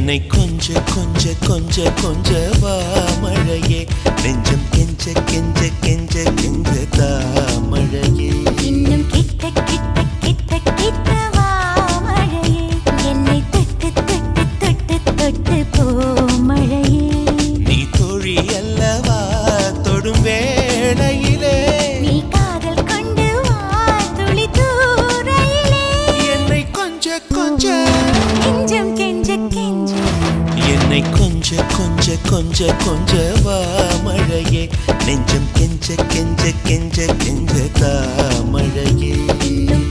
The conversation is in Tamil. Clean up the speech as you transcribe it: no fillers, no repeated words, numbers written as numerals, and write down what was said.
என்னை கொஞ்ச கொஞ்ச கொஞ்ச கொஞ்ச வா மழையே நெஞ்சம் கெஞ்ச கெஞ்ச கெஞ்ச கெஞ்ச தா மழையே இன்னும் கிட்ட கிட்ட கிட்ட கிட்ட வா மழையே என்னை தொட்டு தொட்டு தொட்டு தொட்டு போ மழையே நீ தோழி அல்லவா தொடும் வேளையிலே நீ காதல் கொண்டு வா துளி தூரையிலே என்னை கொஞ்ச கொஞ்ச கெஞ்சம் கெஞ்ச கெஞ்ச என்னை கொஞ்ச கொஞ்ச கொஞ்ச கொஞ்ச வா மழையே நெஞ்சம் கெஞ்ச கெஞ்ச கெஞ்ச கெஞ்ச தா மழையே இன்னும்